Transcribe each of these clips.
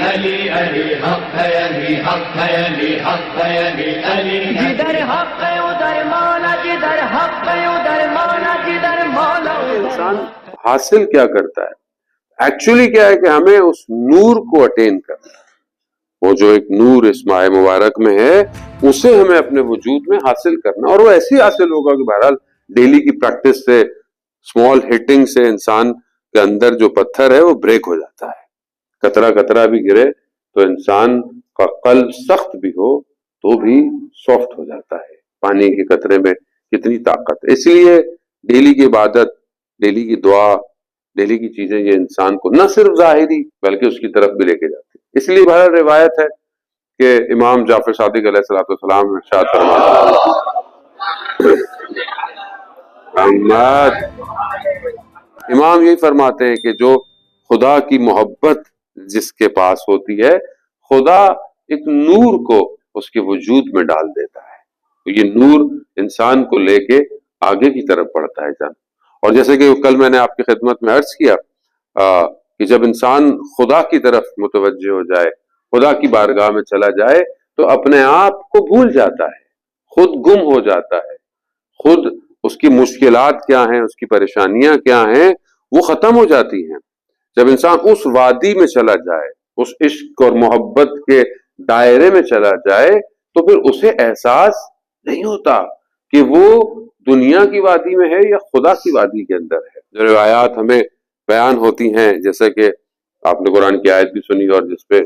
علی علی حق ہے، علی حق ہے، علی حق ہے، علی علی جدھر حق ہے ادھر مولا، جدھر حق ہے ادھر مولا، جدھر مولا انسان حاصل کیا کرتا ہے؟ ایکچولی کیا ہے کہ ہمیں اس نور کو اٹین کرنا ہے، وہ جو ایک نور اس ماہ مبارک میں ہے اسے ہمیں اپنے وجود میں حاصل کرنا، اور وہ ایسی حاصل ہوگا کہ بہرحال ڈیلی کی پریکٹس سے، اسمال ہٹنگ سے انسان کے اندر جو پتھر ہے وہ بریک ہو جاتا ہے. قطرہ قطرہ بھی گرے تو انسان کا قلب سخت بھی ہو تو بھی سافٹ ہو جاتا ہے. پانی کے قطرے میں کتنی طاقت ہے. اسی لیے ڈیلی کی عبادت، ڈیلی کی دعا، ڈیلی کی چیزیں یہ انسان کو نہ صرف ظاہری بلکہ اس کی طرف بھی لے کے جاتی ہے. اس لیے بہر روایت ہے کہ امام جعفر صادق علیہ الصلوۃ والسلام ارشاد فرماتے ہیں، امام یہی فرماتے ہیں کہ جو خدا کی محبت جس کے پاس ہوتی ہے، خدا ایک نور کو اس کے وجود میں ڈال دیتا ہے. تو یہ نور انسان کو لے کے آگے کی طرف بڑھتا ہے جان. اور جیسے کہ کل میں نے آپ کی خدمت میں عرض کیا کہ جب انسان خدا کی طرف متوجہ ہو جائے، خدا کی بارگاہ میں چلا جائے تو اپنے آپ کو بھول جاتا ہے، خود گم ہو جاتا ہے، خود اس کی مشکلات کیا ہیں، اس کی پریشانیاں کیا ہیں وہ ختم ہو جاتی ہیں. جب انسان اس وادی میں چلا جائے، اس عشق اور محبت کے دائرے میں چلا جائے تو پھر اسے احساس نہیں ہوتا کہ وہ دنیا کی وادی میں ہے یا خدا کی وادی کے اندر ہے. جو روایات ہمیں بیان ہوتی ہیں، جیسے کہ آپ نے قرآن کی آیت بھی سنی اور جس پہ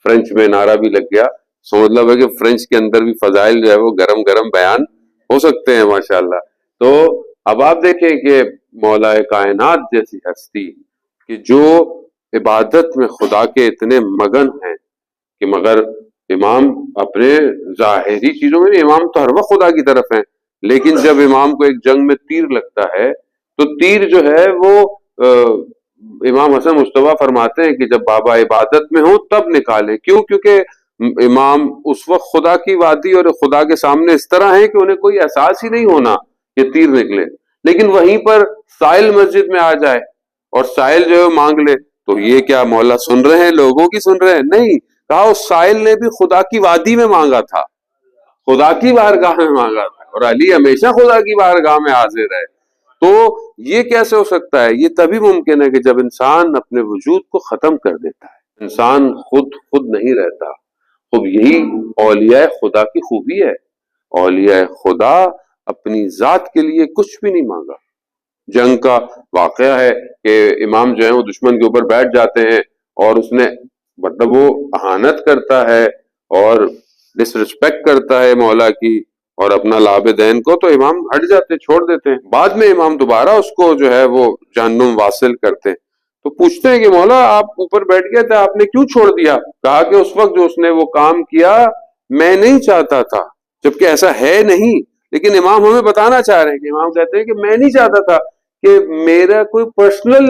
فرینچ میں نعرہ بھی لگ گیا، سو مطلب ہے کہ فرینچ کے اندر بھی فضائل جو ہے وہ گرم گرم بیان ہو سکتے ہیں ماشاءاللہ. تو اب آپ دیکھیں کہ مولا کائنات جیسی ہستی کہ جو عبادت میں خدا کے اتنے مگن ہیں کہ مگر امام اپنے ظاہری چیزوں میں، امام تو ہر وقت خدا کی طرف ہیں، لیکن جب امام کو ایک جنگ میں تیر لگتا ہے تو تیر جو ہے وہ امام حسن مصطفیٰ فرماتے ہیں کہ جب بابا عبادت میں ہوں تب نکالیں. کیوں؟ کیونکہ امام اس وقت خدا کی وادی اور خدا کے سامنے اس طرح ہیں کہ انہیں کوئی احساس ہی نہیں ہونا کہ تیر نکلے. لیکن وہیں پر سائل مسجد میں آ جائے اور سائل جو ہے مانگ لے تو یہ کیا مولا سن رہے ہیں، لوگوں کی سن رہے ہیں؟ نہیں، کہا اس سائل نے بھی خدا کی وادی میں مانگا تھا، خدا کی بارگاہ میں مانگا تھا، اور علی ہمیشہ خدا کی بارگاہ میں حاضر ہے. تو یہ کیسے ہو سکتا ہے؟ یہ تبھی ممکن ہے کہ جب انسان اپنے وجود کو ختم کر دیتا ہے. انسان خود نہیں رہتا. خود یہی اولیاء خدا کی خوبی ہے. اولیاء خدا اپنی ذات کے لیے کچھ بھی نہیں مانگا. جنگ کا واقعہ ہے کہ امام جو ہے وہ دشمن کے اوپر بیٹھ جاتے ہیں اور اس نے مطلب وہ اہانت کرتا ہے اور ڈس رسپیکٹ کرتا ہے مولا کی اور اپنا لاب دین کو، تو امام ہٹ جاتے، چھوڑ دیتے ہیں. بعد میں امام دوبارہ اس کو جو ہے وہ جہنم واصل کرتے ہیں. تو پوچھتے ہیں کہ مولا آپ اوپر بیٹھ گئے تھے، آپ نے کیوں چھوڑ دیا؟ کہا کہ اس وقت جو اس نے وہ کام کیا میں نہیں چاہتا تھا، جبکہ ایسا ہے نہیں، لیکن امام ہمیں بتانا چاہ رہے ہیں کہ امام کہتے ہیں کہ میں نہیں چاہتا تھا کہ میرا کوئی پرسنل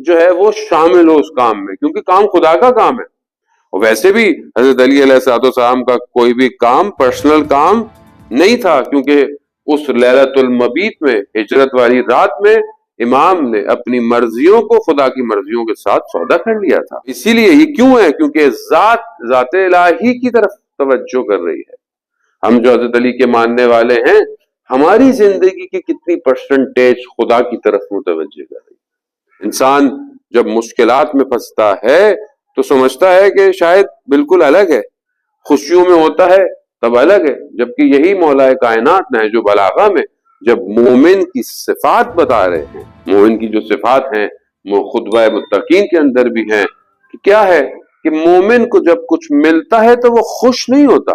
جو ہے وہ شامل ہو اس کام میں، کیونکہ کام خدا کا کام ہے. اور ویسے بھی حضرت علی علیہ السلام کا کوئی بھی کام پرسنل کام نہیں تھا، کیونکہ اس لیلۃ المبیت میں، ہجرت والی رات میں، امام نے اپنی مرضیوں کو خدا کی مرضیوں کے ساتھ سودا کر لیا تھا. اسی لیے یہ کیوں ہے؟ کیونکہ ذات الہی کی طرف توجہ کر رہی ہے. ہم جو حضرت علی کے ماننے والے ہیں، ہماری زندگی کی کتنی پرسنٹیج خدا کی طرف متوجہ کر رہی ہے. انسان جب مشکلات میں پھنستا ہے تو سمجھتا ہے کہ شاید بالکل الگ ہے، خوشیوں میں ہوتا ہے تب الگ ہے، جبکہ یہی مولا کائنات نے جو بلاغہ میں جب مومن کی صفات بتا رہے ہیں، مومن کی جو صفات ہیں وہ خطبہ متقین کے اندر بھی ہیں کہ کیا ہے کہ مومن کو جب کچھ ملتا ہے تو وہ خوش نہیں ہوتا،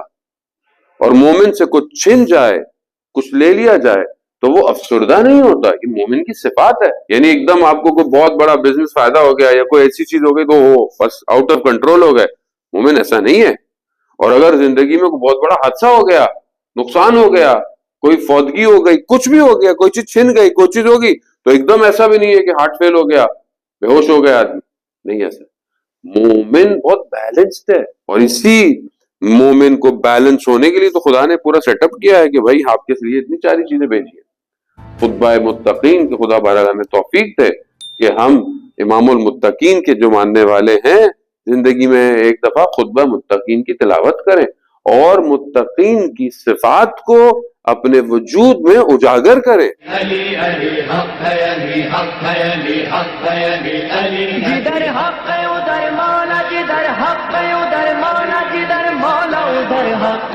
اور مومن سے کچھ چھن جائے، کچھ لے لیا جائے تو وہ افسردہ نہیں ہوتا. یہ مومن کی صفات ہے. یعنی ایک دم آپ کو کوئی بہت بڑا بزنس فائدہ ہو گیا یا کوئی ایسی چیز ہو گئی تو وہ بس آؤٹ آف کنٹرول ہو گئے. مومن ایسا نہیں ہے. اور اگر زندگی میں کوئی بہت بڑا حادثہ ہو گیا، نقصان ہو گیا، کوئی فوتگی ہو گئی، کچھ بھی ہو گیا، کوئی چیز چھن گئی، کوئی چیز ہوگی، تو ایک دم ایسا بھی نہیں ہے کہ ہارٹ فیل ہو گیا، بے ہوش ہو گیا آدمی. نہیں ایسا. مومن بہت بیلنسڈ ہے، اور اسی مومن کو بیلنس ہونے کے لیے تو خدا نے پورا سیٹ اپ کیا ہے کہ بھائی آپ کے لیے اتنی ساری چیزیں بھیجی ہیں. خطبہ متقین کے خدا بارگاہ میں توفیق دے کہ ہم امام المتقین کے جو ماننے والے ہیں زندگی میں ایک دفعہ خطبہ متقین کی تلاوت کریں اور متقین کی صفات کو اپنے وجود میں اجاگر کریں. علی علی حق ہے علی حق ہے علی حق ہے علی علی جدھر حق ہے ادھر مولا جدھر حق ہے ادھر مولا جدھر مولا ادھر حق